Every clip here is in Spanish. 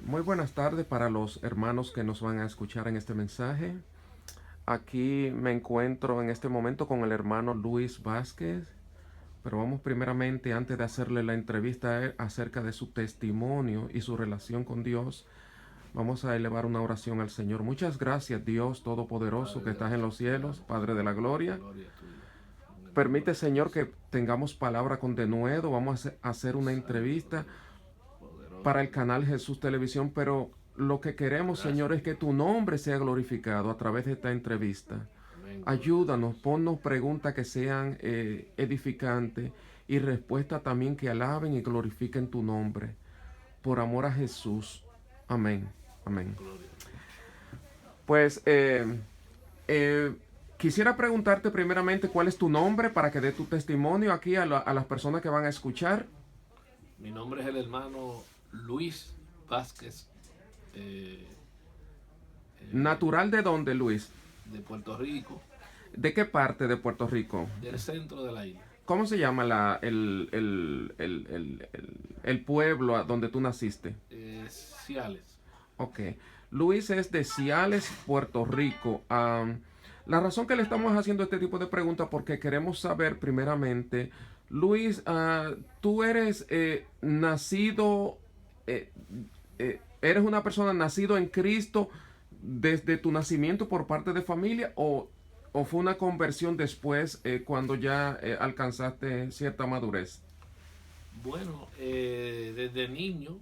Muy buenas tardes para los hermanos que nos van a escuchar en este mensaje. Aquí me encuentro en este momento con el hermano Luis Vázquez, pero vamos primeramente, antes de hacerle la entrevista a él acerca de su testimonio y su relación con Dios, vamos a elevar una oración al Señor. Muchas gracias, Dios Todopoderoso, Padre, que estás en los gracias te cielos, damos Padre de la por la gloria. gloria tuya. En el Permite, nombre de Señor, que Jesús. tengamos palabra con denuedo. Vamos a hacer una Santo entrevista Dios, para poderoso el Dios. canal Jesús Televisión, pero lo que queremos, Señor, Gracias, es que Dios. tu nombre sea glorificado a través de esta entrevista. Amén, gloria a Ayúdanos, Dios. ponnos preguntas que sean edificantes y respuestas también que alaben y glorifiquen tu nombre. Por amor a Jesús. Amén. Amén. Gloria a Dios. Pues eh, quisiera preguntarte primeramente cuál es tu nombre para que dé tu testimonio aquí a las personas que van a escuchar. Mi nombre es el hermano Luis Vázquez, eh, eh, ¿Natural de dónde, Luis? de Puerto Rico, ¿De qué parte de Puerto Rico? del centro de la isla. ¿Cómo se llama el pueblo donde tú naciste? Ciales. Ok. Luis es de Ciales, Puerto Rico. La razón que le estamos haciendo este tipo de preguntas porque queremos saber primeramente, Luis, tú eres nacido, eh, eres una persona nacido en Cristo desde tu nacimiento por parte de familia o fue una conversión después cuando ya alcanzaste cierta madurez. Bueno, desde niño,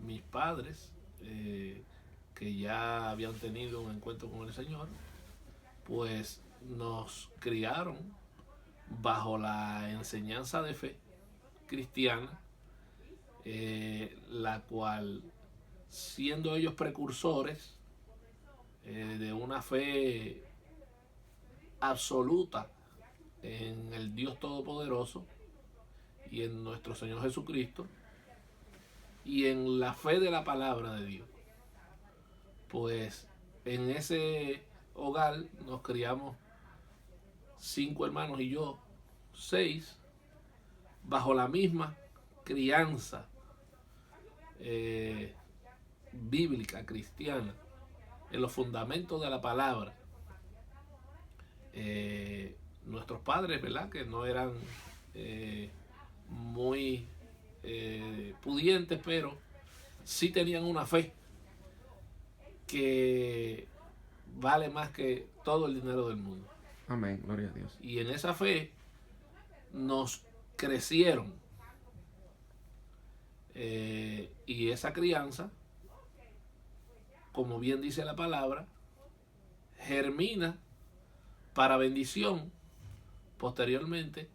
mis padres, que ya habían tenido un encuentro con el Señor, pues nos criaron bajo la enseñanza de fe cristiana, la cual, siendo ellos precursores de una fe absoluta en el Dios Todopoderoso y en nuestro Señor Jesucristo y en la fe de la palabra de Dios, pues en ese hogar nos criamos 5 hermanos y yo 6, bajo la misma crianza eh, bíblica, cristiana, en los fundamentos de la palabra. Nuestros padres, ¿verdad? Que no eran muy pudientes, pero sí tenían una fe que vale más que todo el dinero del mundo. Amén, gloria a Dios. Y en esa fe nos crecieron. Y esa crianza, como bien dice la palabra, germina para bendición posteriormente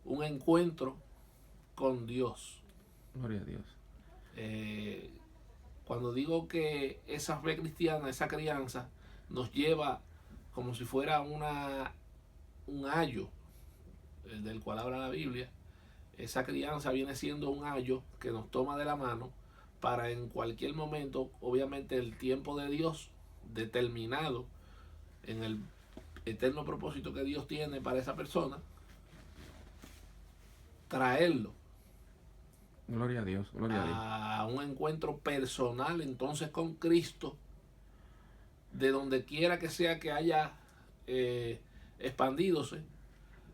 un encuentro con Dios. Gloria a Dios. Eh, Cuando digo que esa fe cristiana, esa crianza, nos lleva como si fuera un ayo del cual habla la Biblia, esa crianza viene siendo un ayo que nos toma de la mano para en cualquier momento, obviamente el tiempo de Dios determinado en el eterno propósito que Dios tiene para esa persona, traerlo Gloria a Dios, gloria a Dios. a un encuentro personal entonces con Cristo, de donde quiera que sea que haya expandidose,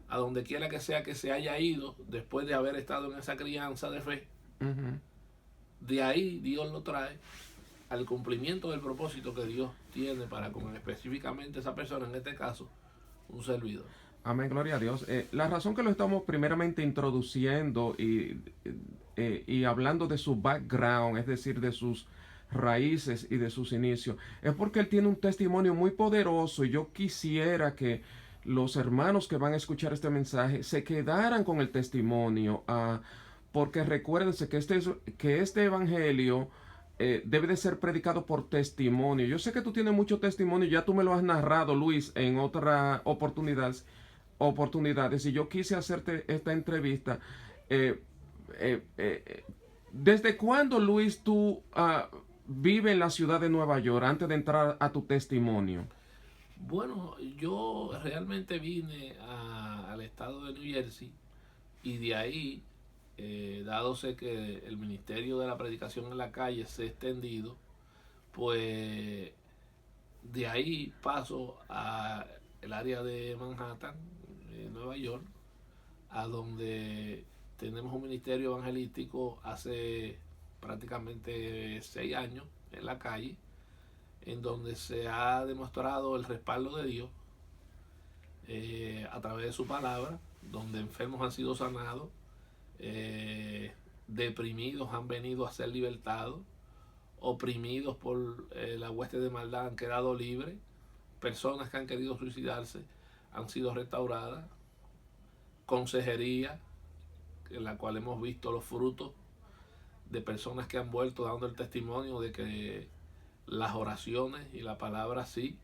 a donde quiera que sea que se haya ido después de haber estado en esa crianza de fe, Ujú. de ahí Dios lo trae al cumplimiento del propósito que Dios tiene para con específicamente esa persona, en este caso, un servidor. Amén, gloria a Dios. La razón que lo estamos primeramente introduciendo y hablando de su background, es decir, de sus raíces y de sus inicios, es porque él tiene un testimonio muy poderoso y yo quisiera que los hermanos que van a escuchar este mensaje se quedaran con el testimonio, porque recuérdense que este evangelio debe de ser predicado por testimonio. Yo sé que tú tienes mucho testimonio, ya tú me lo has narrado, Luis, en otras oportunidades y yo quise hacerte esta entrevista. Eh, eh, eh, ¿Desde cuándo, Luis, tú vives en la ciudad de Nueva York antes de entrar a tu testimonio? Bueno, yo realmente vine al estado de New Jersey y de ahí dado sé que el ministerio de la predicación en la calle se ha extendido, pues de ahí paso a el área de Manhattan, Nueva York, a donde tenemos un ministerio evangelístico hace prácticamente 6 años en la calle, en donde se ha demostrado el respaldo de Dios a través de su palabra, donde enfermos han sido sanados, deprimidos han venido a ser libertados, oprimidos por la hueste de maldad han quedado libres, personas que han querido suicidarse han sido restauradas, consejería en la cual hemos visto los frutos de personas que han vuelto dando el testimonio de que las oraciones y la palabra sí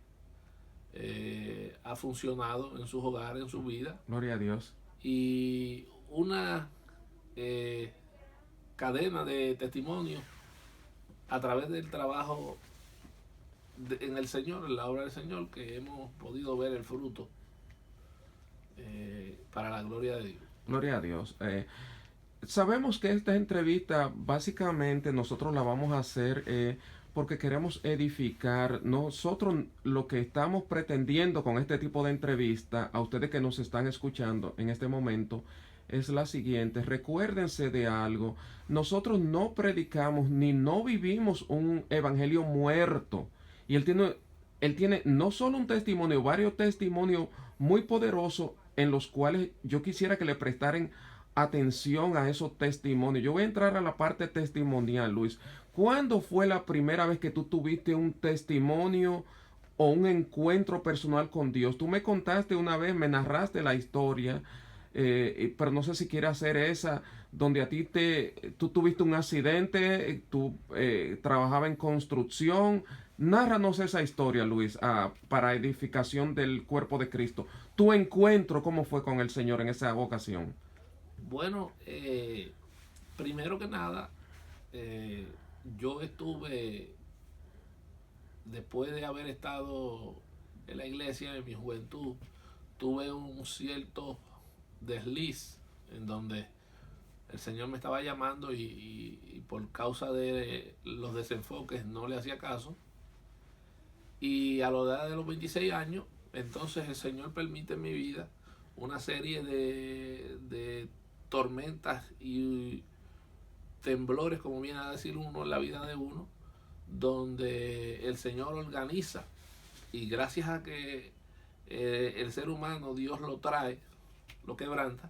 ha funcionado en sus hogares, en su vida. Gloria a Dios. Y una cadena de testimonios a través del trabajo en el Señor, en la obra del Señor, que hemos podido ver el fruto para la gloria de Dios. Gloria a Dios. Sabemos que esta entrevista básicamente nosotros la vamos a hacer porque queremos edificar. Nosotros lo que estamos pretendiendo con este tipo de entrevista, a ustedes que nos están escuchando en este momento, es la siguiente. Recuérdense de algo. Nosotros no predicamos ni no vivimos un evangelio muerto. Y él tiene no solo un testimonio, varios testimonios muy poderosos en los cuales yo quisiera que le prestaren atención a esos testimonios. Yo voy a entrar a la parte testimonial, Luis. ¿Cuándo fue la primera vez que tú tuviste un testimonio o un encuentro personal con Dios? Tú me contaste una vez, me narraste la historia, pero no sé si quieres hacer esa, donde tú tuviste un accidente, tú trabajabas en construcción. Nárranos esa historia, Luis, para edificación del cuerpo de Cristo. Tu encuentro, ¿cómo fue con el Señor en esa ocasión? Bueno, primero que nada, yo estuve, después de haber estado en la iglesia en mi juventud, tuve un cierto desliz en donde el Señor me estaba llamando y por causa de los desenfoques no le hacía caso. Y a la edad de los 26 años, entonces el Señor permite en mi vida una serie de tormentas y temblores, como viene a decir uno en la vida de uno, donde el Señor organiza, y gracias a que el ser humano Dios lo trae, lo quebranta,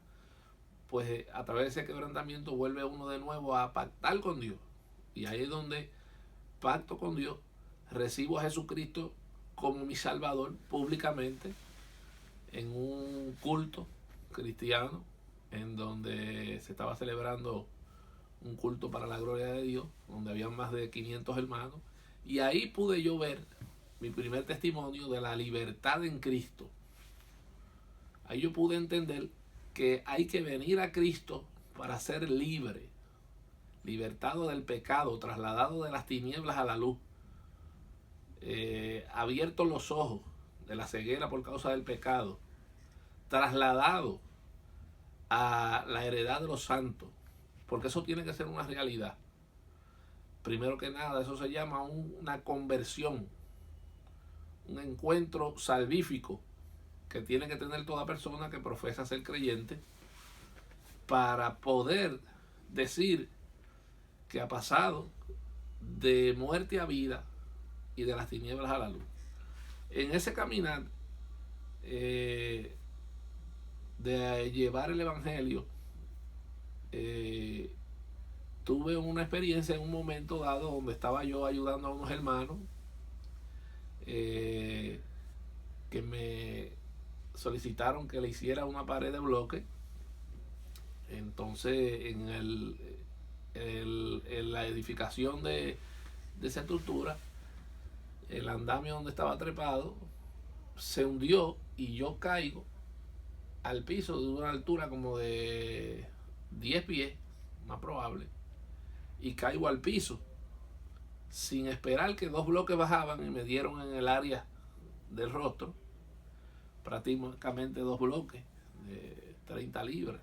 pues a través de ese quebrantamiento vuelve uno de nuevo a pactar con Dios. Y ahí es donde pacto con Dios, recibo a Jesucristo como mi Salvador públicamente en un culto cristiano en donde se estaba celebrando un culto para la gloria de Dios, donde había más de 500 hermanos, y ahí pude yo ver mi primer testimonio de la libertad en Cristo. Ahí yo pude entender que hay que venir a Cristo para ser libre, libertado del pecado, trasladado de las tinieblas a la luz, abiertos los ojos de la ceguera por causa del pecado, trasladado a la heredad de los santos, porque eso tiene que ser una realidad. Primero que nada, eso se llama una conversión, un encuentro salvífico que tiene que tener toda persona que profesa ser creyente para poder decir que ha pasado de muerte a vida y de las tinieblas a la luz. En ese caminar de llevar el evangelio, tuve una experiencia en un momento dado donde estaba yo ayudando a unos hermanos que me solicitaron que le hiciera una pared de bloque. Entonces en la edificación de esa estructura, el andamio donde estaba trepado se hundió y yo caigo al piso de una altura como de 10 pies, más probable, y caigo al piso sin esperar que 2 bloques bajaban y me dieron en el área del rostro, prácticamente 2 bloques de 30 libras.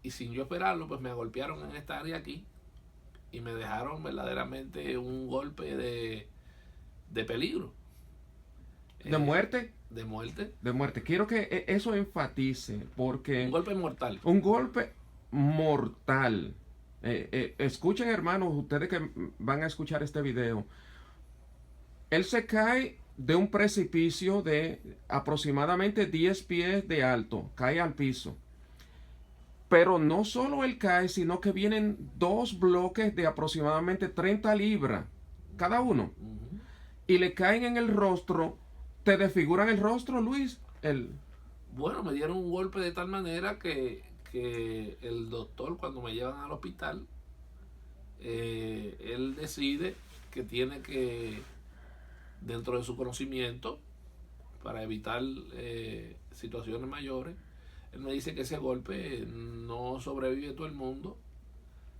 Y sin yo esperarlo, pues me golpearon en esta área aquí y me dejaron verdaderamente un golpe de peligro. ¿De muerte? De muerte. De muerte. Quiero que eso enfatice, porque... Un golpe mortal. Un golpe mortal. Escuchen, hermanos, ustedes que van a escuchar este video. Él se cae de un precipicio de aproximadamente 10 pies de alto. Cae al piso. Pero no solo él cae, sino que vienen dos bloques de aproximadamente 30 libras cada uno. Ujú. Y le caen en el rostro. ¿Te desfiguran el rostro, Luis? Bueno, me dieron un golpe de tal manera que el doctor, cuando me llevan al hospital, él decide que tiene que, dentro de su conocimiento, para evitar situaciones mayores, él me dice que ese golpe no sobrevive todo el mundo,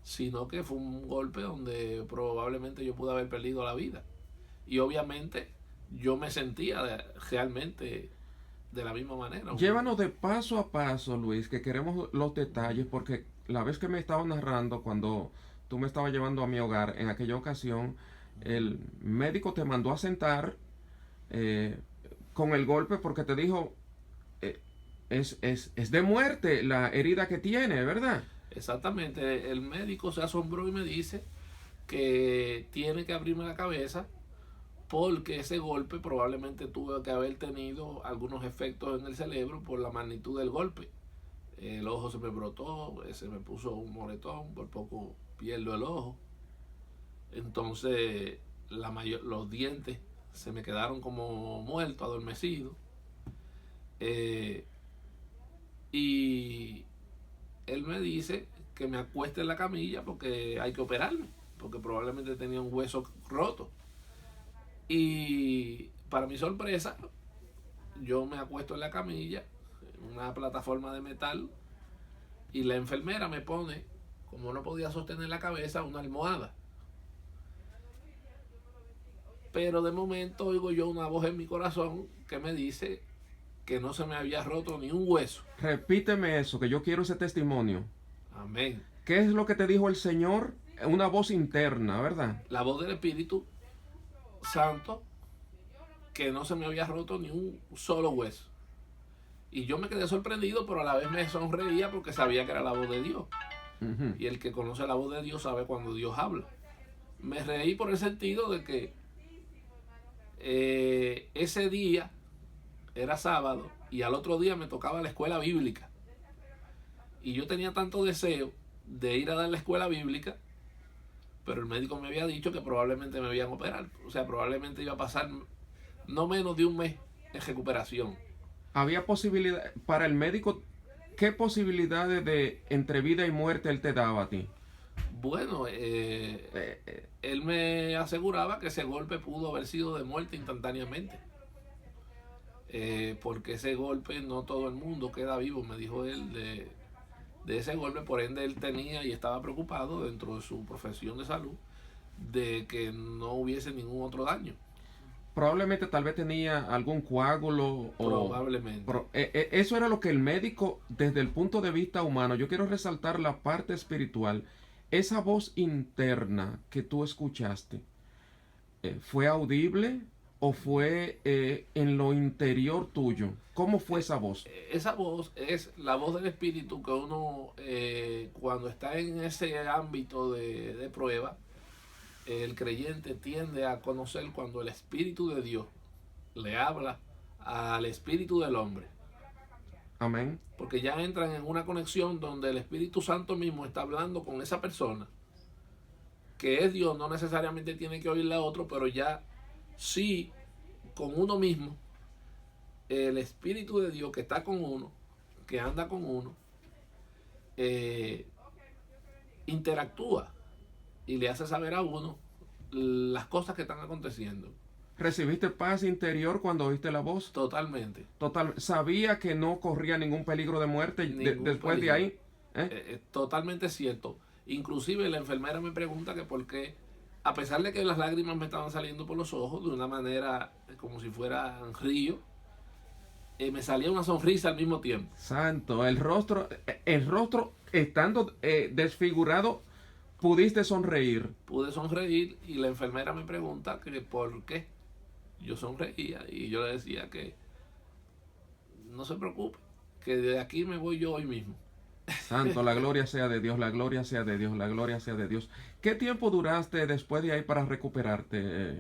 sino que fue un golpe donde probablemente yo pude haber perdido la vida. Y obviamente yo me sentía realmente de la misma manera. Llévanos de paso a paso, Luis, que queremos los detalles, porque la vez que me estaba narrando, cuando tú me estabas llevando a mi hogar, en aquella ocasión, el médico te mandó a sentar con el golpe porque te dijo, es de muerte la herida que tiene, ¿verdad? Exactamente, el médico se asombró y me dice que tiene que abrirme la cabeza porque ese golpe probablemente tuvo que haber tenido algunos efectos en el cerebro por la magnitud del golpe. El ojo se me brotó, se me puso un moretón, por poco pierdo el ojo. Entonces los dientes se me quedaron como muertos, adormecidos. Y él me dice que me acueste en la camilla porque hay que operarme, porque probablemente tenía un hueso roto. Y para mi sorpresa, yo me acuesto en la camilla, en una plataforma de metal, y la enfermera me pone, como no podía sostener la cabeza, una almohada. Pero de momento oigo yo una voz en mi corazón que me dice que no se me había roto ni un hueso. Repíteme eso, que yo quiero ese testimonio. Amén. ¿Qué es lo que te dijo el Señor? Una voz interna, ¿verdad? La voz del Espíritu Santo, que no se me había roto ni un solo hueso. Y yo me quedé sorprendido, pero a la vez me sonreía porque sabía que era la voz de Dios. Uh-huh. Y el que conoce la voz de Dios sabe cuando Dios habla. Me reí por el sentido de que ese día era sábado y al otro día me tocaba la escuela bíblica. Y yo tenía tanto deseo de ir a dar la escuela bíblica, pero el médico me había dicho que probablemente me iban a operar. O sea, probablemente iba a pasar no menos de un mes en recuperación. Había posibilidad, para el médico, ¿qué posibilidades de entre vida y muerte él te daba a ti? Bueno, él me aseguraba que ese golpe pudo haber sido de muerte instantáneamente. Porque ese golpe no todo el mundo queda vivo, me dijo él, de ese golpe. Por ende él tenía y estaba preocupado dentro de su profesión de salud de que no hubiese ningún otro daño. Probablemente tal vez tenía algún coágulo Probablemente. Eso era lo que el médico, desde el punto de vista humano, yo quiero resaltar la parte espiritual, esa voz interna que tú escuchaste, ¿fue audible o fue en lo interior tuyo? ¿Cómo fue esa voz? Esa voz es la voz del Espíritu que uno, cuando está en ese ámbito de prueba, el creyente tiende a conocer cuando el Espíritu de Dios le habla al espíritu del hombre. Amén. Porque ya entran en una conexión donde el Espíritu Santo mismo está hablando con esa persona, que es Dios. No necesariamente tiene que oírle a otro, pero ya sí, con uno mismo, el Espíritu de Dios que está con uno, que anda con uno, interactúa y le hace saber a uno las cosas que están aconteciendo. ¿Recibiste paz interior cuando oíste la voz? Totalmente. Total. ¿Sabía que no corría ningún peligro de muerte después peligro. de ahí? Totalmente cierto. Inclusive la enfermera me pregunta que por qué, a pesar de que las lágrimas me estaban saliendo por los ojos de una manera como si fuera un río, me salía una sonrisa al mismo tiempo. Santo, el rostro estando desfigurado, pudiste sonreír. Pude sonreír y la enfermera me pregunta que por qué yo sonreía y yo le decía que no se preocupe, que de aquí me voy yo hoy mismo. Santo, la gloria sea de Dios, la gloria sea de Dios, la gloria sea de Dios. ¿Qué tiempo duraste después de ahí para recuperarte,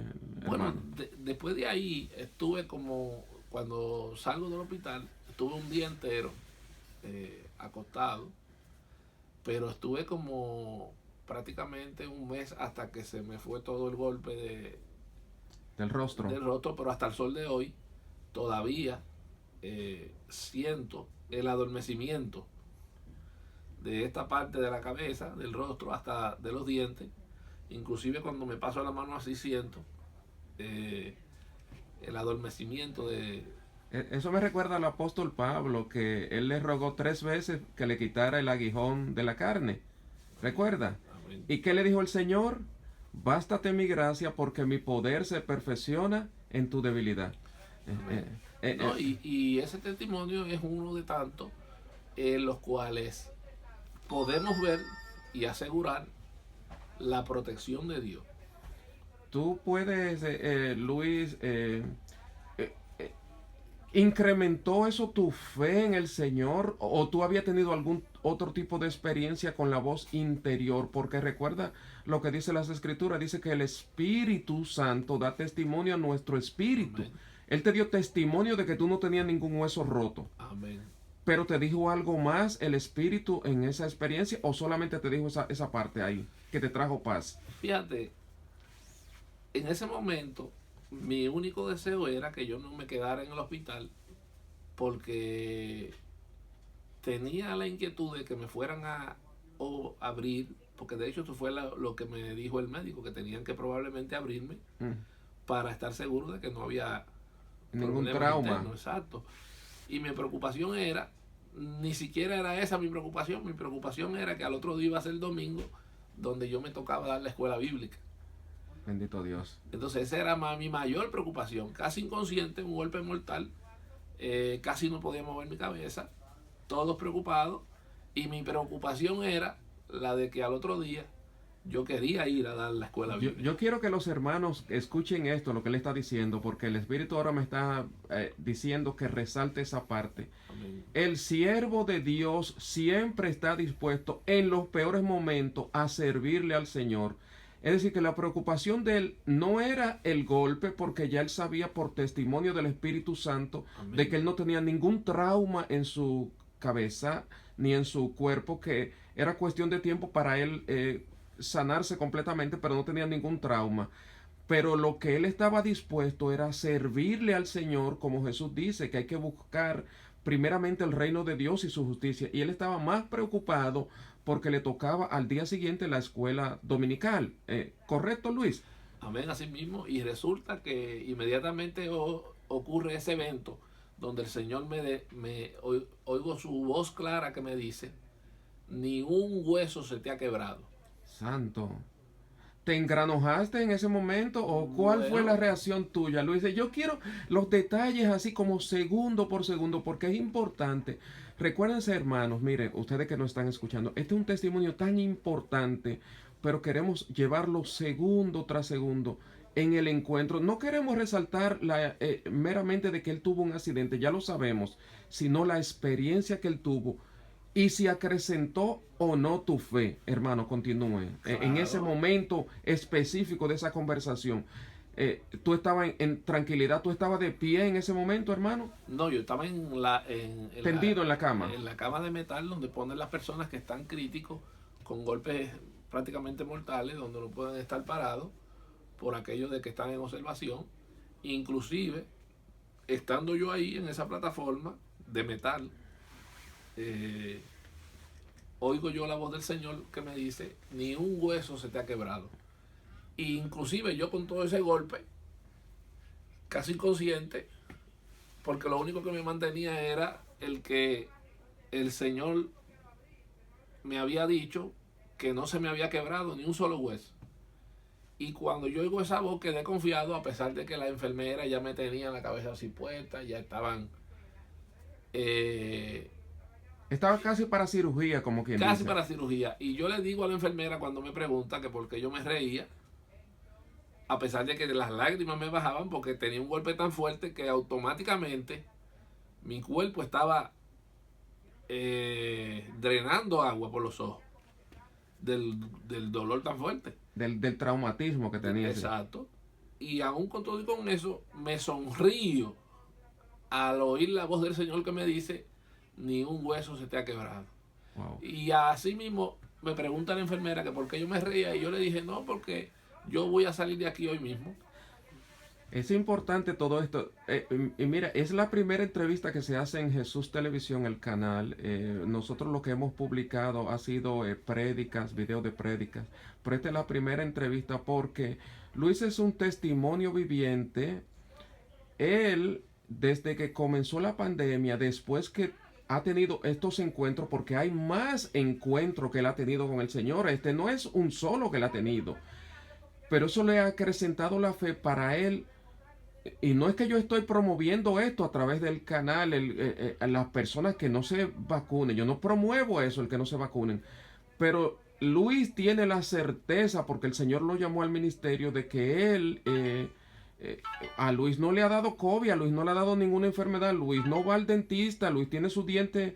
Bueno, hermano? después de ahí estuve como, cuando salgo del hospital, estuve un día entero acostado, pero estuve como prácticamente un mes hasta que se me fue todo el golpe Del rostro. del rostro, pero hasta el sol de hoy todavía siento el adormecimiento de esta parte de la cabeza, del rostro, hasta de los dientes. Inclusive cuando me paso la mano así siento el adormecimiento de... Eso me recuerda al apóstol Pablo, que él le rogó 3 veces que le quitara el aguijón de la carne. ¿Recuerda? Amén. ¿Y qué le dijo el Señor? Bástate mi gracia porque mi poder se perfecciona en tu debilidad. No, y ese testimonio es uno de tantos en los cuales podemos ver y asegurar la protección de Dios. Tú puedes, Luis, ¿incrementó eso tu fe en el Señor o tú habías tenido algún otro tipo de experiencia con la voz interior? Porque recuerda lo que dice las Escrituras, dice que el Espíritu Santo da testimonio a nuestro espíritu. Amén. Él te dio testimonio de que tú no tenías ningún hueso roto. Amén. ¿Pero te dijo algo más el Espíritu en esa experiencia o solamente te dijo esa parte ahí que te trajo paz? Fíjate, en ese momento mi único deseo era que yo no me quedara en el hospital porque tenía la inquietud de que me fueran a abrir, porque de hecho eso fue lo que me dijo el médico, que tenían que probablemente abrirme para estar seguro de que no había Ningún problemas trauma. internos. Exacto. Y mi preocupación era, ni siquiera era esa mi preocupación era que al otro día iba a ser el domingo, donde yo me tocaba dar la escuela bíblica. Bendito Dios. Entonces esa era mi mayor preocupación, casi inconsciente, un golpe mortal, casi no podía mover mi cabeza, todos preocupados, y mi preocupación era la de que al otro día yo quería ir a dar la escuela bíblica. Yo quiero que los hermanos escuchen esto, lo que él está diciendo, porque el Espíritu ahora me está diciendo que resalte esa parte. Amén. El siervo de Dios siempre está dispuesto en los peores momentos a servirle al Señor. Es decir, que la preocupación de él no era el golpe, porque ya él sabía por testimonio del Espíritu Santo Amén. de que él no tenía ningún trauma en su cabeza ni en su cuerpo, que era cuestión de tiempo para él sanarse completamente, pero no tenía ningún trauma. Pero lo que él estaba dispuesto era servirle al Señor, como Jesús dice, que hay que buscar primeramente el reino de Dios y su justicia. Y él estaba más preocupado porque le tocaba al día siguiente la escuela dominical. ¿Correcto, Luis? Amén, así mismo. Y resulta que inmediatamente ocurre ese evento donde el Señor oigo su voz clara que me dice, ni un hueso se te ha quebrado. Santo. ¿Te engranojaste en ese momento o cuál fue la reacción tuya, Luis? Yo quiero los detalles así como segundo por segundo porque es importante. Recuérdense, hermanos, miren, ustedes que nos están escuchando, este es un testimonio tan importante, pero queremos llevarlo segundo tras segundo en el encuentro. No queremos resaltar meramente de que él tuvo un accidente, ya lo sabemos, sino la experiencia que él tuvo. Y si acrecentó o no tu fe, hermano, continúe. Claro. En ese momento específico de esa conversación, tú estabas en tranquilidad, tú estabas de pie en ese momento, hermano. No, yo estaba tendido en la cama. En la cama de metal donde ponen las personas que están críticos con golpes prácticamente mortales, donde no pueden estar parados por aquello de que están en observación. Inclusive, estando yo ahí en esa plataforma de metal, oigo yo la voz del Señor que me dice, ni un hueso se te ha quebrado. E inclusive yo con todo ese golpe, casi inconsciente, porque lo único que me mantenía era el que el Señor me había dicho que no se me había quebrado ni un solo hueso. Y cuando yo oigo esa voz quedé confiado, a pesar de que la enfermera ya me tenía la cabeza así puesta, ya estaban eh, Estaba casi para cirugía, como quien casi dice. para cirugía. Y yo le digo a la enfermera cuando me pregunta que por qué yo me reía, a pesar de que las lágrimas me bajaban porque tenía un golpe tan fuerte que automáticamente mi cuerpo estaba drenando agua por los ojos del dolor tan fuerte. Del traumatismo que tenía. Exacto. Y aún con todo y con eso, me sonrío al oír la voz del Señor que me dice, ni un hueso se te ha quebrado. Wow. Y así mismo me pregunta la enfermera que por qué yo me reía y yo le dije, no, porque yo voy a salir de aquí hoy mismo. Es importante todo esto. Y mira, es la primera entrevista que se hace en Jesús Televisión, el canal. Nosotros lo que hemos publicado ha sido prédicas, videos de prédicas. Pero esta es la primera entrevista porque Luis es un testimonio viviente. Él, desde que comenzó la pandemia, después que ha tenido estos encuentros, porque hay más encuentros que él ha tenido con el Señor. Este no es un solo que él ha tenido. Pero eso le ha acrecentado la fe para él. Y no es que yo estoy promoviendo esto a través del canal, a las personas que no se vacunen. Yo no promuevo eso, el que no se vacunen. Pero Luis tiene la certeza, porque el Señor lo llamó al ministerio, de que él, a Luis no le ha dado COVID, a Luis no le ha dado ninguna enfermedad. Luis no va al dentista, Luis tiene su diente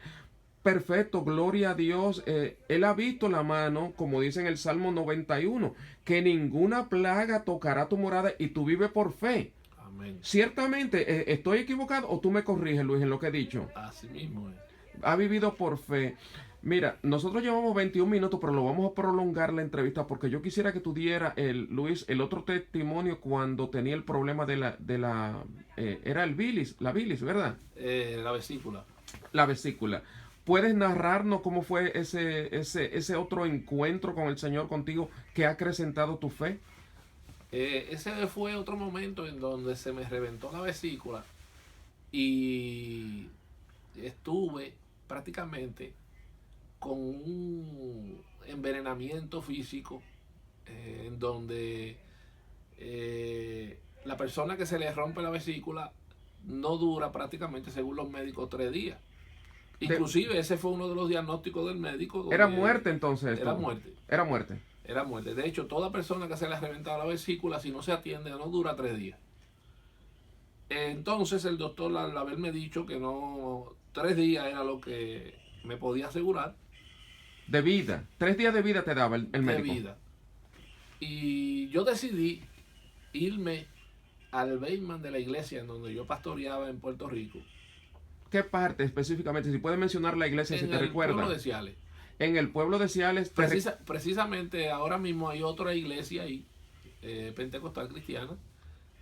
perfecto, gloria a Dios. Él ha visto la mano, como dice en el Salmo 91, que ninguna plaga tocará tu morada y tú vives por fe. Amén. Ciertamente, ¿estoy equivocado o tú me corriges, Luis, en lo que he dicho? Así mismo es. Ha vivido por fe. Mira, nosotros llevamos 21 minutos, pero lo vamos a prolongar la entrevista porque yo quisiera que tú dieras, Luis, el otro testimonio cuando tenía el problema era el bilis, la bilis, ¿verdad? La vesícula. La vesícula. ¿Puedes narrarnos cómo fue ese otro encuentro con el Señor contigo que ha acrecentado tu fe? Ese fue otro momento en donde se me reventó la vesícula y estuve prácticamente con un envenenamiento físico en donde la persona que se le rompe la vesícula no dura prácticamente, según los médicos, 3 días. Inclusive ese fue uno de los diagnósticos del médico. Era muerte entonces. Era muerte. Era muerte. Era muerte. De hecho, toda persona que se le ha reventado la vesícula, si no se atiende, no dura 3 días. Entonces el doctor, al haberme dicho que no, 3 días era lo que me podía asegurar. De vida. 3 días de vida te daba el médico. De vida. Y yo decidí irme al basement de la iglesia en donde yo pastoreaba en Puerto Rico. ¿Qué parte específicamente? Si puedes mencionar la iglesia, si te recuerdas. En el pueblo de Ciales. En el pueblo de Ciales. Precisamente ahora mismo hay otra iglesia ahí, pentecostal cristiana,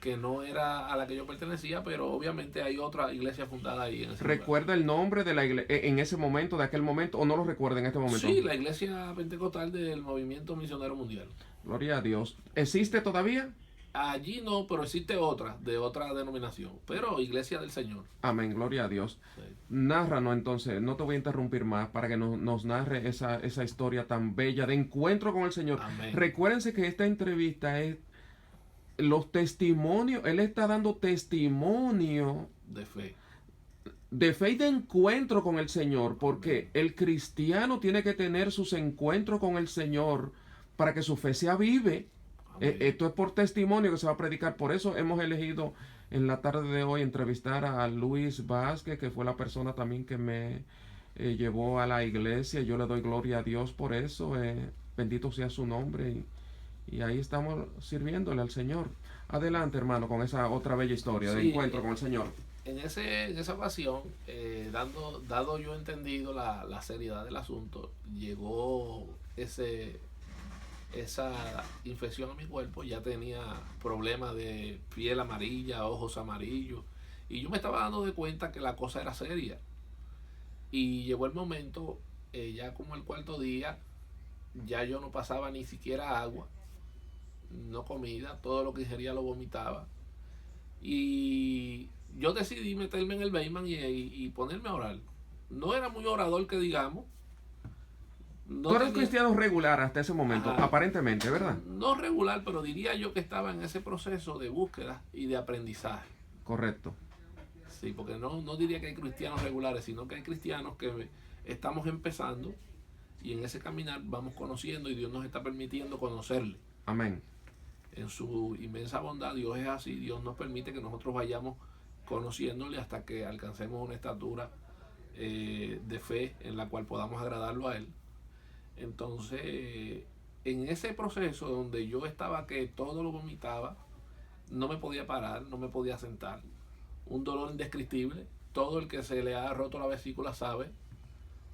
que no era a la que yo pertenecía, pero obviamente hay otra iglesia fundada ahí. En ese ¿Recuerda el nombre de la iglesia en ese momento, de aquel momento, o no lo recuerda en este momento? Sí, la iglesia pentecostal del Movimiento Misionero Mundial. Gloria a Dios. ¿Existe todavía? Allí no, pero existe otra, de otra denominación, pero Iglesia del Señor. Amén, gloria a Dios. Sí. Nárranos entonces, no te voy a interrumpir más, para que nos narre esa historia tan bella de encuentro con el Señor. Amén. Recuérdense que esta entrevista es los testimonios, él está dando testimonio de fe. De fe y de encuentro con el Señor, porque el cristiano tiene que tener sus encuentros con el Señor para que su fe sea vive. Esto es por testimonio que se va a predicar. Por eso hemos elegido en la tarde de hoy entrevistar a Luis Vázquez, que fue la persona también que me llevó a la iglesia. Yo le doy gloria a Dios por eso. Bendito sea su nombre. Y ahí estamos sirviéndole al Señor. Adelante, hermano, con esa otra bella historia de encuentro con el Señor. En esa ocasión, dado yo entendido la seriedad del asunto, llegó esa infección a mi cuerpo. Ya tenía problemas de piel amarilla, ojos amarillos, y yo me estaba dando de cuenta que la cosa era seria. Y llegó el momento, ya como el 4.º día, ya yo no pasaba ni siquiera agua, no comida, todo lo que ingería lo vomitaba. Y yo decidí meterme en el basement y ponerme a orar. No era muy orador que digamos. No tú eres cristiano regular hasta ese momento, aparentemente, ¿verdad? No regular, pero diría yo que estaba en ese proceso de búsqueda y de aprendizaje. Correcto. Sí, porque no diría que hay cristianos regulares, sino que hay cristianos que estamos empezando y en ese caminar vamos conociendo y Dios nos está permitiendo conocerle. Amén. En su inmensa bondad, Dios es así, Dios nos permite que nosotros vayamos conociéndole hasta que alcancemos una estatura de fe en la cual podamos agradarlo a Él. Entonces, en ese proceso donde yo estaba que todo lo vomitaba, no me podía parar, no me podía sentar, un dolor indescriptible. Todo el que se le ha roto la vesícula sabe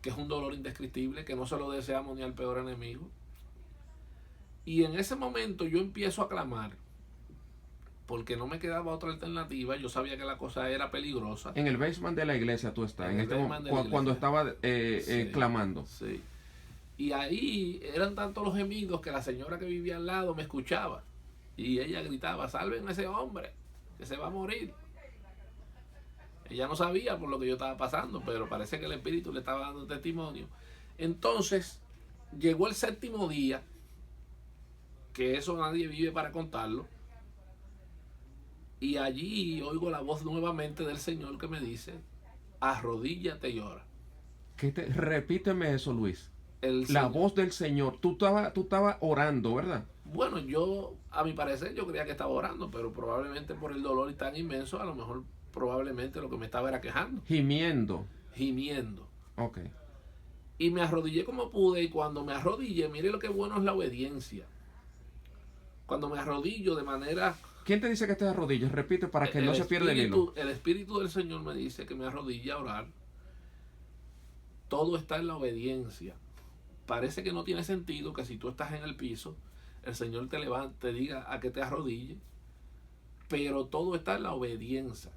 que es un dolor indescriptible, que no se lo deseamos ni al peor enemigo. Y en ese momento yo empiezo a clamar, porque no me quedaba otra alternativa. Yo sabía que la cosa era peligrosa. En el basement de la iglesia tú estás, en este cuando estaba Sí, clamando. sí. Y ahí eran tantos los gemidos que la señora que vivía al lado me escuchaba. Y ella gritaba, salven a ese hombre, que se va a morir. Ella no sabía por lo que yo estaba pasando, pero parece que el Espíritu le estaba dando testimonio. Entonces, llegó el séptimo día, que eso nadie vive para contarlo, y allí oigo la voz nuevamente del Señor que me dice, arrodíllate y llora. Repíteme eso, Luis. El La Señor, voz del Señor. Tú estabas orando, ¿verdad? bueno, yo, a mi parecer, yo creía que estaba orando, pero probablemente por el dolor tan inmenso, a lo mejor probablemente lo que me estaba era quejando, Gimiendo. gimiendo. Ok. Y me arrodillé como pude, y cuando me arrodillé, mire lo que bueno es la obediencia. Cuando me arrodillo de manera... ¿Quién te dice que estés de rodillas? Repite para que no se pierda el hilo. El Espíritu del Señor me dice que me arrodille a orar. Todo está en la obediencia. Parece que no tiene sentido que si tú estás en el piso, el Señor te levante, te diga a que te arrodille, pero todo está en la obediencia.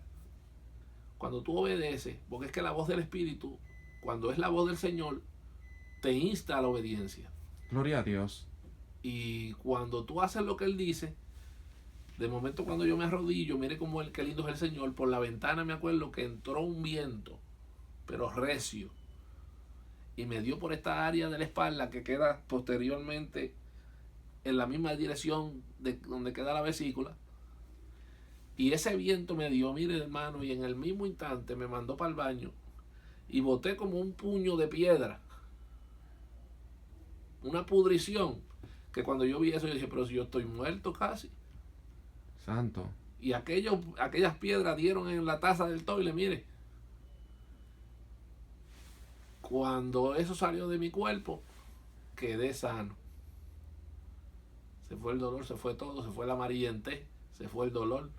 Cuando tú obedeces, porque es que la voz del Espíritu, cuando es la voz del Señor, te insta a la obediencia. Gloria a Dios. Y cuando tú haces lo que Él dice, de momento cuando yo me arrodillo, mire cómo qué lindo es el Señor. Por la ventana me acuerdo que entró un viento, pero recio, y me dio por esta área de la espalda que queda posteriormente en la misma dirección de donde queda la vesícula. Y ese viento me dio, mire hermano, y en el mismo instante me mandó para el baño y boté como un puño de piedra, una pudrición, que cuando yo vi eso yo dije, pero si yo estoy muerto casi. Santo. Y aquellas piedras dieron en la taza del toile, mire. Cuando eso salió de mi cuerpo, quedé sano. Se fue el dolor, se fue todo, se fue la amarillentez, se fue el dolor.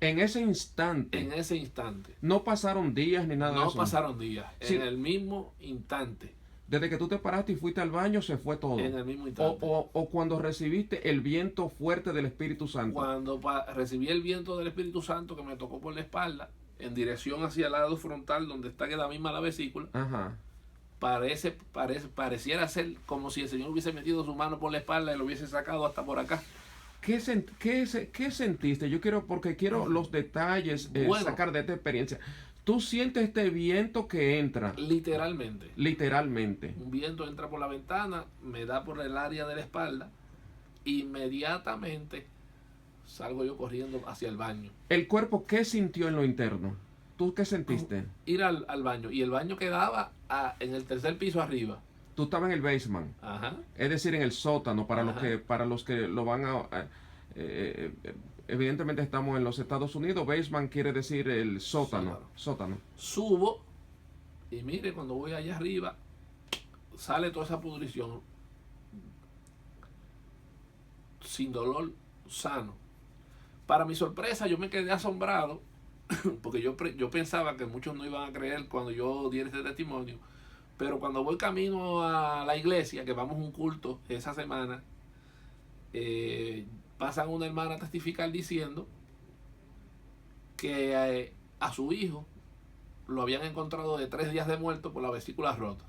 En ese instante. En ese instante. No pasaron días ni nada de No eso. pasaron días. Sí. En el mismo instante. Desde que tú te paraste y fuiste al baño, se fue todo. En el mismo instante. O cuando recibiste el viento fuerte del Espíritu Santo. Cuando recibí el viento del Espíritu Santo que me tocó por la espalda, en dirección hacia el lado frontal, donde está la misma la vesícula, Ajá. pareciera ser como si el Señor hubiese metido su mano por la espalda y lo hubiese sacado hasta por acá. ¿Qué sentiste? Porque quiero los detalles sacar de esta experiencia. Tú sientes este viento que entra. Literalmente. Literalmente. Un viento entra por la ventana, me da por el área de la espalda, inmediatamente salgo yo corriendo hacia el baño. ¿El cuerpo qué sintió en lo interno? ¿Tú qué sentiste? Ir al baño, y el baño quedaba en el tercer piso arriba. Tú estabas en el basement. Ajá. Es decir, en el sótano, para Ajá. los que lo van a... evidentemente estamos en los Estados Unidos. Basement quiere decir el sótano. Subo y mire, cuando voy allá arriba sale toda esa pudrición sin dolor, sano. Para mi sorpresa yo me quedé asombrado porque yo pensaba que muchos no iban a creer cuando yo diera este testimonio, pero cuando voy camino a la iglesia, que vamos a un culto esa semana, pasan una hermana a testificar diciendo que a su hijo lo habían encontrado de 3 días de muerto por la vesícula rota.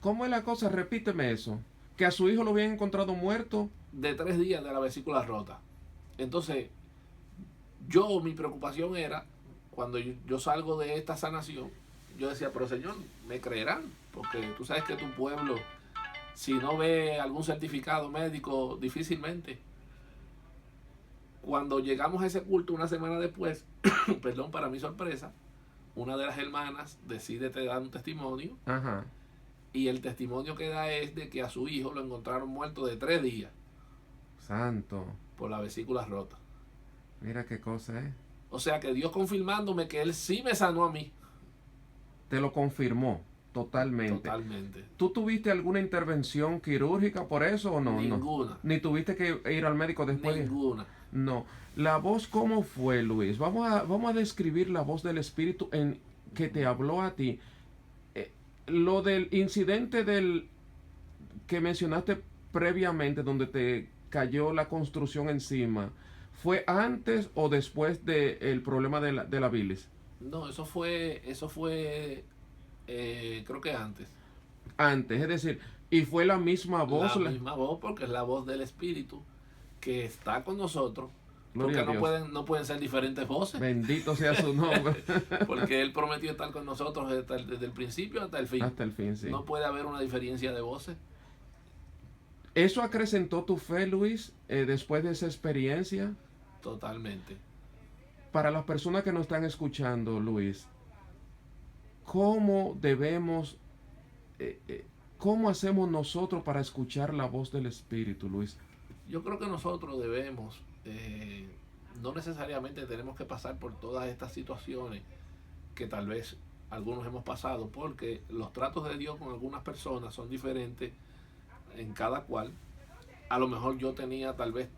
¿Cómo es la cosa? Repíteme eso. Que a su hijo lo habían encontrado muerto. De 3 días de la vesícula rota. Entonces, mi preocupación era, cuando yo salgo de esta sanación, yo decía, pero Señor, ¿me creerán? Porque tú sabes que tu pueblo, si no ve algún certificado médico, difícilmente. Cuando llegamos a ese culto una semana después, perdón, para mi sorpresa, una de las hermanas decide dar un testimonio. Ajá. Y el testimonio que da es de que a su hijo lo encontraron muerto de 3 días Santo. por la vesícula rota. Mira qué cosa, ¿eh? O sea que Dios confirmándome que Él sí me sanó a mí. Te lo confirmó totalmente. Totalmente. ¿Tú tuviste alguna intervención quirúrgica por eso o no? Ninguna. No. Ni tuviste que ir al médico después. Ninguna. No. La voz, ¿cómo fue, Luis? Vamos a describir la voz del Espíritu en que te habló a ti. Lo del incidente que mencionaste previamente, donde te cayó la construcción encima, ¿fue antes o después del problema de la bilis? No, eso fue creo que antes. Antes, es decir, y fue la misma voz. La misma voz, porque es la voz del Espíritu que está con nosotros. Gloria Porque a Dios. no pueden ser diferentes voces. Bendito sea su nombre. Porque Él prometió estar con nosotros desde el principio hasta el fin. Hasta el fin, sí. No puede haber una diferencia de voces. ¿Eso acrecentó tu fe, Luis, después de esa experiencia? Totalmente. Para las personas que nos están escuchando, Luis, ¿cómo debemos, cómo hacemos nosotros para escuchar la voz del Espíritu, Luis? Yo creo que nosotros debemos, no necesariamente tenemos que pasar por todas estas situaciones que tal vez algunos hemos pasado, porque los tratos de Dios con algunas personas son diferentes en cada cual. A lo mejor yo tenía tal vez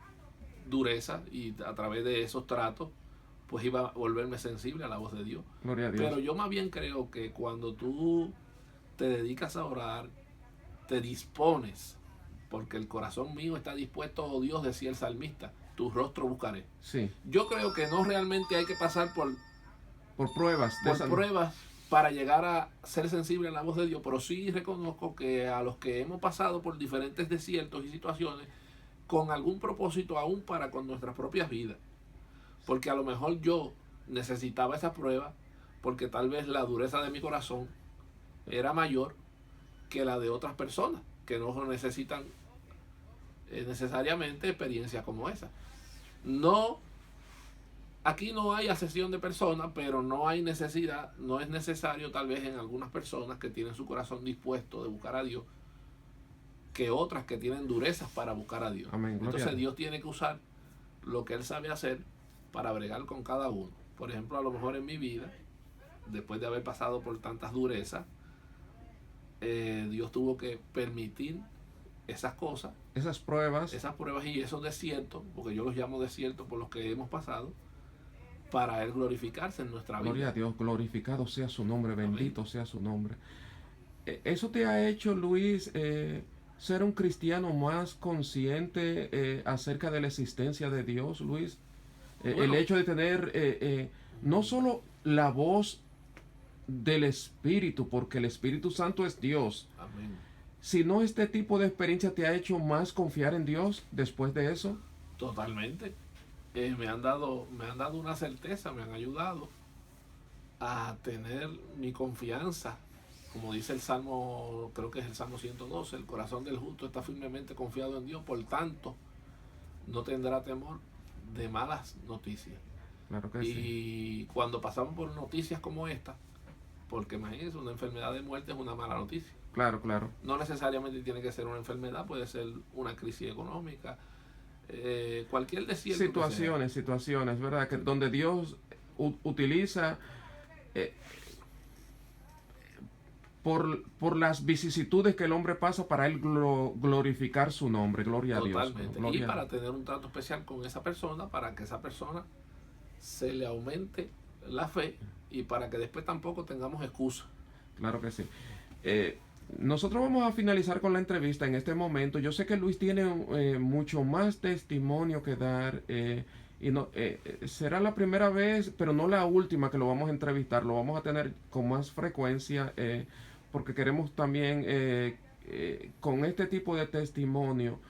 dureza y a través de esos tratos pues iba a volverme sensible a la voz de Dios. Gloria a Dios. Pero yo más bien creo que cuando tú te dedicas a orar, te dispones, porque el corazón mío está dispuesto, oh Dios, decía el salmista, tu rostro buscaré. Sí. Yo creo que no realmente hay que pasar por pruebas. Pruebas para llegar a ser sensible a la voz de Dios, pero sí reconozco que a los que hemos pasado por diferentes desiertos y situaciones, con algún propósito aún para con nuestras propias vidas, porque a lo mejor yo necesitaba esa prueba, porque tal vez la dureza de mi corazón era mayor que la de otras personas, que no necesitan necesariamente experiencias como esa. No, aquí no hay asesión de personas, pero no hay necesidad, no es necesario tal vez en algunas personas que tienen su corazón dispuesto de buscar a Dios, que otras que tienen durezas para buscar a Dios. Amén, entonces Dios tiene que usar lo que Él sabe hacer para bregar con cada uno. Por ejemplo, a lo mejor en mi vida, después de haber pasado por tantas durezas, Dios tuvo que permitir esas cosas, esas pruebas y esos desiertos, porque yo los llamo desiertos por los que hemos pasado, para Él glorificarse en nuestra vida. Gloria a Dios, glorificado sea su nombre, bendito sea su nombre. ¿Eso te ha hecho, Luis, ser un cristiano más consciente acerca de la existencia de Dios, Luis? Bueno, el hecho de tener no solo la voz del Espíritu, porque el Espíritu Santo es Dios. Amén. Sino este tipo de experiencia te ha hecho más confiar en Dios después de eso. Totalmente. Me han dado una certeza, me han ayudado a tener mi confianza. Como dice el Salmo, creo que es el Salmo 112, el corazón del justo está firmemente confiado en Dios, por tanto, no tendrá temor de malas noticias. Claro que y cuando pasamos por noticias como esta, porque imagínense, una enfermedad de muerte es una mala noticia. Claro, claro. No necesariamente tiene que ser una enfermedad, puede ser una crisis económica, cualquier desierto. Situaciones, ¿verdad? Que donde Dios utiliza por las vicisitudes que el hombre pasa para él glorificar su nombre. Gloria a Dios. Totalmente. Y para tener un trato especial con esa persona, para que esa persona se le aumente la fe y para que después tampoco tengamos excusa. Claro que sí. Nosotros vamos a finalizar con la entrevista en este momento. Yo sé que Luis tiene mucho más testimonio que dar y no, será la primera vez, pero no la última que lo vamos a entrevistar. Lo vamos a tener con más frecuencia porque queremos también con este tipo de testimonio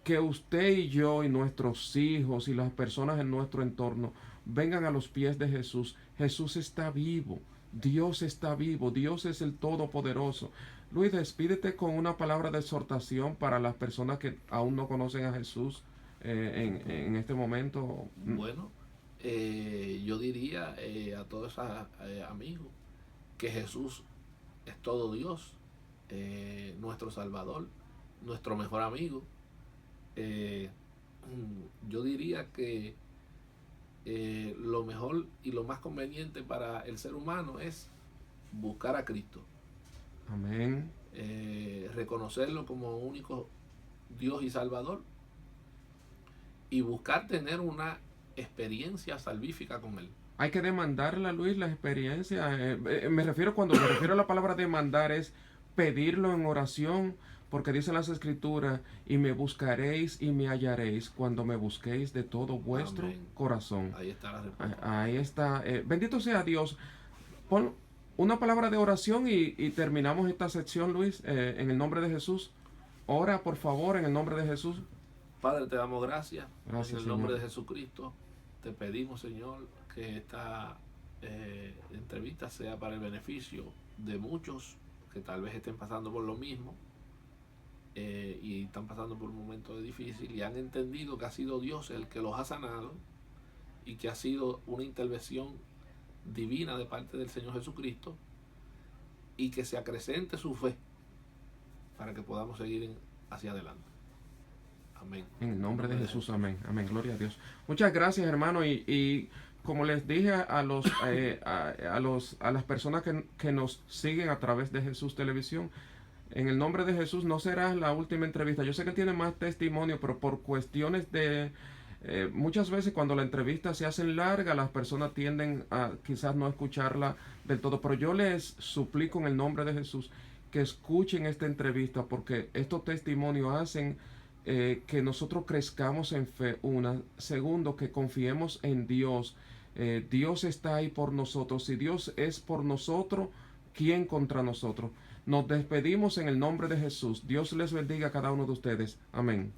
que usted y yo y nuestros hijos y las personas en nuestro entorno vengan a los pies de Jesús. Jesús está vivo. Dios está vivo. Dios es el Todopoderoso. Luis, despídete con una palabra de exhortación para las personas que aún no conocen a Jesús en este momento? Bueno, yo diría a todos esos amigos que Jesús es todo Dios, nuestro Salvador, nuestro mejor amigo. Eh, yo diría que lo mejor y lo más conveniente para el ser humano es buscar a Cristo, Amén. reconocerlo como único Dios y Salvador, y buscar tener una experiencia salvífica con Él. Hay que demandarle a Luis la experiencia. Cuando me refiero a la palabra demandar, es pedirlo en oración, porque dicen las escrituras, y me buscaréis y me hallaréis cuando me busquéis de todo vuestro Amén. corazón. Ahí está la respuesta. Ahí está. Bendito sea Dios. Pon una palabra de oración y terminamos esta sección, Luis, en el nombre de Jesús. Ora, por favor, en el nombre de Jesús. Padre, te damos gracias. Gracias, En el nombre Señor. de Jesucristo, te pedimos, Señor, que esta entrevista sea para el beneficio de muchos que tal vez estén pasando por lo mismo, y están pasando por un momento difícil y han entendido que ha sido Dios el que los ha sanado y que ha sido una intervención divina de parte del Señor Jesucristo, y que se acrecente su fe para que podamos seguir hacia adelante. Amén. En el nombre de Jesús, amén. Amén. Gloria a Dios. Muchas gracias, hermano. Y como les dije a las personas que nos siguen a través de Jesús Televisión, en el nombre de Jesús no será la última entrevista. Yo sé que tiene más testimonio, pero por cuestiones de... muchas veces cuando la entrevista se hace larga, las personas tienden a quizás no escucharla del todo. Pero yo les suplico en el nombre de Jesús que escuchen esta entrevista, porque estos testimonios hacen que nosotros crezcamos en fe. Segundo, que confiemos en Dios. Dios está ahí por nosotros. Si Dios es por nosotros, ¿quién contra nosotros? Nos despedimos en el nombre de Jesús. Dios les bendiga a cada uno de ustedes. Amén.